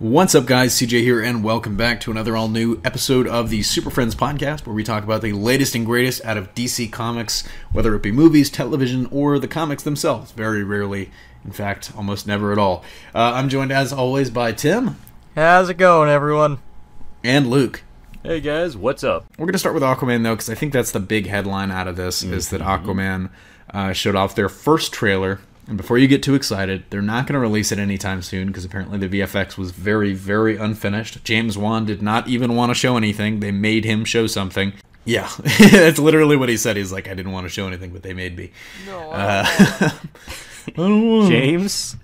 What's up, guys? CJ here, and welcome back to another all-new episode of the Superfriends podcast, where we talk about the latest and greatest out of DC Comics, whether it be movies, television, or the comics themselves. Very rarely, in fact, almost never at all. I'm joined, as always, by Tim. How's it going, everyone? And Luke. Hey, guys. What's up? We're going to start with Aquaman, though, because I think that's the big headline out of this, is that Aquaman showed off their first trailer. And before you get too excited, they're not going to release it anytime soon because apparently the VFX was very, very unfinished. James Wan did not even want to show anything. They made him show something. Yeah, that's literally what he said. He's like, I didn't want to show anything, but they made me. No, I don't want. James,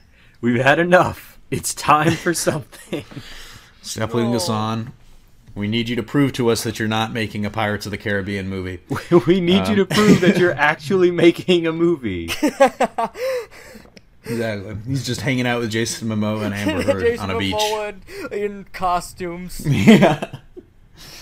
we've had enough. It's time for something. Stop leading us on. We need you to prove to us that you're not making a Pirates of the Caribbean movie. We need you to prove that you're actually making a movie. Exactly. He's just hanging out with Jason Momoa and Amber Heard on a beach. Jason Momoa in costumes. Yeah.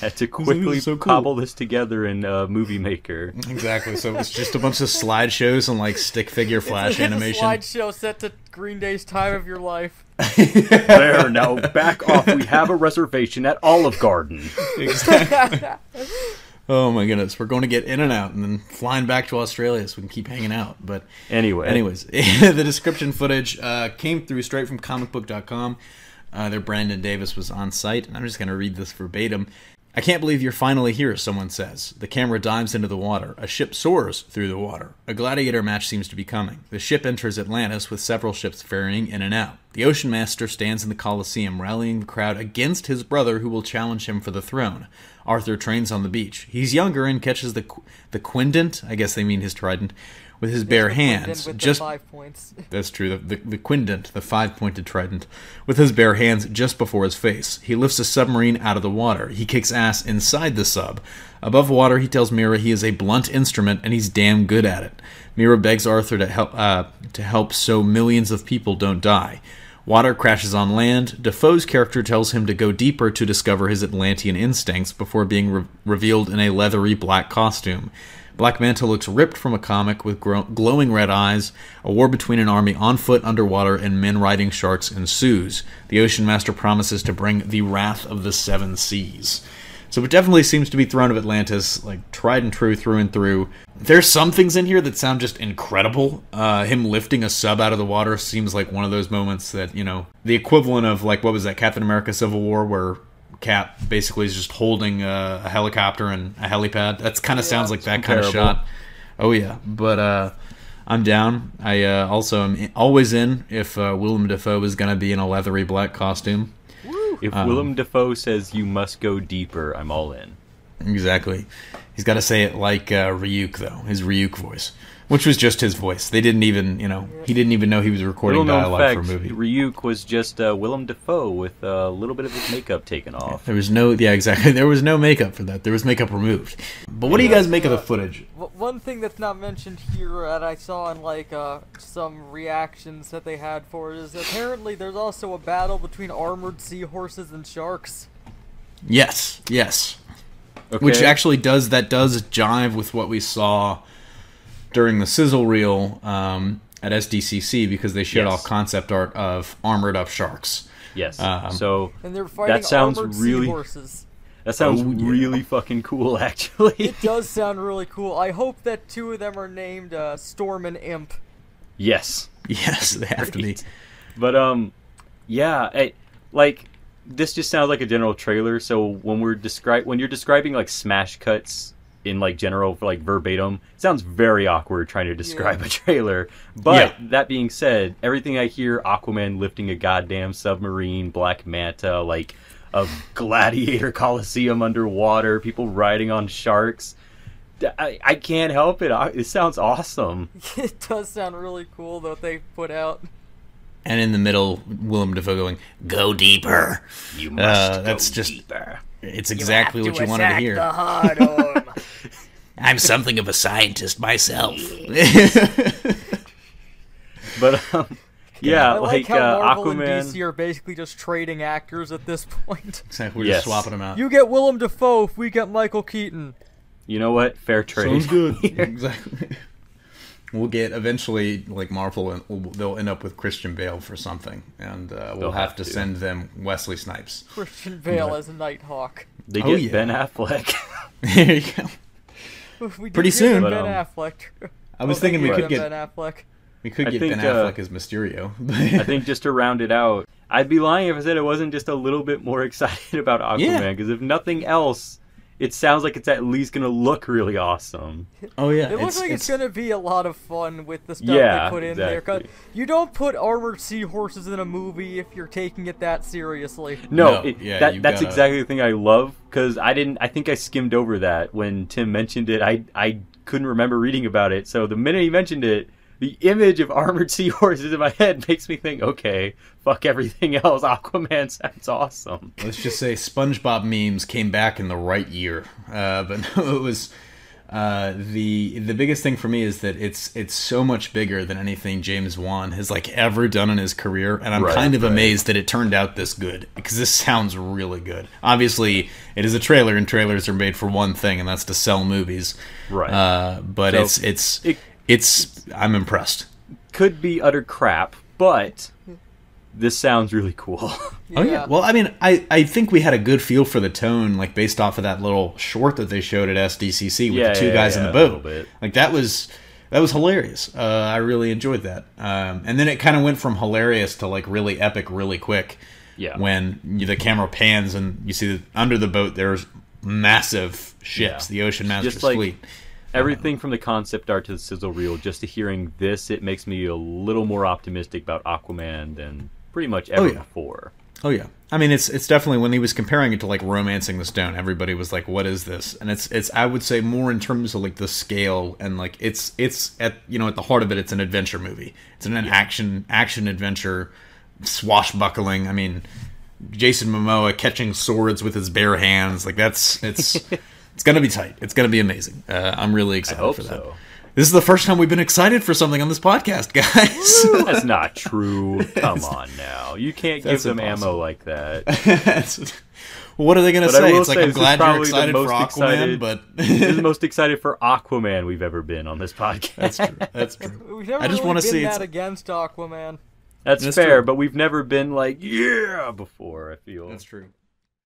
Had to quickly cobble this together in Movie Maker. Exactly. So it's just a bunch of slideshows and like stick figure flash animation. It's a slideshow set to Green Day's Time of Your Life. There, now back off. We have a reservation at Olive Garden. Exactly. Oh my goodness, we're going to get in and out and then flying back to Australia so we can keep hanging out. But anyways, the description footage came through straight from comicbook.com. Their Brandon Davis was on site, and I'm just going to read this verbatim. I can't believe you're finally here, someone says. The camera dives into the water. A ship soars through the water. A gladiator match seems to be coming. The ship enters Atlantis with several ships ferrying in and out. The Ocean Master stands in the Colosseum, rallying the crowd against his brother who will challenge him for the throne. Arthur trains on the beach. He's younger and catches the quindent, I guess they mean his trident, with his bare hands. With just the 5 points. That's true. The quindent, the 5-pointed trident, with his bare hands just before his face. He lifts a submarine out of the water. He kicks ass inside the sub. Above water, he tells Mira he is a blunt instrument and he's damn good at it. Mira begs Arthur to help so millions of people don't die. Water crashes on land. Defoe's character tells him to go deeper to discover his Atlantean instincts before being revealed in a leathery black costume. Black Manta looks ripped from a comic with glowing red eyes. A war between an army on foot underwater and men riding sharks ensues. The Ocean Master promises to bring the wrath of the seven seas. So it definitely seems to be Throne of Atlantis, like tried and true through and through. There's some things in here that sound just incredible. Him lifting a sub out of the water seems like one of those moments that, you know, the equivalent of, like, what was that, Captain America Civil War, where Cap basically is just holding a helicopter and a helipad. That kind of sounds like that kind of shot. Oh yeah, but I'm down. I also am always in if Willem Dafoe is going to be in a leathery black costume. If Willem Dafoe says you must go deeper, I'm all in. Exactly. He's got to say it like Ryuk, though. His Ryuk voice. Which was just his voice. They didn't even, he didn't even know he was recording dialogue for a movie. Ryuk was just Willem Dafoe with a little bit of his makeup taken off. There was exactly. There was no makeup for that. There was makeup removed. But what do you guys make of the footage? One thing that's not mentioned here that I saw in some reactions that they had for it is apparently there's also a battle between armored seahorses and sharks. Yes. Okay. Which actually does jive with what we saw during the sizzle reel at SDCC, because they showed off concept art of armored up sharks. Yes. And they're fighting armored seahorses. That sounds really fucking cool, actually. It does sound really cool. I hope that two of them are named Storm and Imp. Yes. Yes, they have to be. But this just sounds like a general trailer. So when you're describing like smash cuts in like general for like verbatim, it sounds very awkward trying to describe a trailer. But that being said, everything I hear, Aquaman lifting a goddamn submarine, Black Manta, like a gladiator coliseum underwater, people riding on sharks, I can't help it. It sounds awesome. It does sound really cool that they put out. And in the middle, Willem Dafoe going, "Go deeper." You must that's go just deeper. It's exactly what you wanted to hear. The hard arm. I'm something of a scientist myself. But I like how Marvel Aquaman and DC are basically just trading actors at this point. Exactly, we're just swapping them out. You get Willem Dafoe if we get Michael Keaton. You know what? Fair trade. Sounds good. Exactly. we'll get eventually, like Marvel, they'll end up with Christian Bale for something, and we'll have to send them Wesley Snipes. Christian Bale as a Nighthawk. They get Ben Affleck. There you go. Pretty soon. Ben Affleck. I was thinking we could get Ben Affleck. We could get Ben Affleck as Mysterio. I think just to round it out, I'd be lying if I said I wasn't just a little bit more excited about Aquaman, because if nothing else, it sounds like it's at least going to look really awesome. Oh, yeah. It looks like it's going to be a lot of fun with the stuff they put in there. 'Cause you don't put armored seahorses in a movie if you're taking it that seriously. No, that's exactly the thing I love, because I think I skimmed over that when Tim mentioned it. I couldn't remember reading about it, so the minute he mentioned it, the image of armored seahorses in my head makes me think, okay, fuck everything else. Aquaman sounds awesome. Let's just say SpongeBob memes came back in the right year. But no, it was the biggest thing for me is that it's so much bigger than anything James Wan has like ever done in his career, and I'm kind of amazed that it turned out this good, because this sounds really good. Obviously, it is a trailer, and trailers are made for one thing, and that's to sell movies. Right. But so I'm impressed. Could be utter crap, but this sounds really cool. Oh yeah. Well, I mean, I think we had a good feel for the tone, like based off of that little short that they showed at SDCC with the two guys in the boat. Like that was hilarious. I really enjoyed that. And then it kind of went from hilarious to like really epic, really quick. Yeah. When the camera pans and you see that under the boat there's massive ships, the Ocean Master's fleet. Everything from the concept art to the sizzle reel, just to hearing this, it makes me a little more optimistic about Aquaman than pretty much ever before. Oh yeah, I mean it's definitely, when he was comparing it to like Romancing the Stone, everybody was like, "What is this?" And it's I would say more in terms of like the scale, and like it's at at the heart of it, it's an adventure movie. It's an action adventure, swashbuckling. I mean, Jason Momoa catching swords with his bare hands, like it's. It's going to be tight. It's going to be amazing. I'm really excited for that. So. This is the first time we've been excited for something on this podcast, guys. That's not true. Come on now. You can't give them ammo like that. What are they going to say? It's like, I'm glad you're excited for Aquaman, but... This is the most excited for Aquaman we've ever been on this podcast. That's true. We've never really been that against Aquaman. That's fair, but we've never been like, yeah, before, I feel. That's true.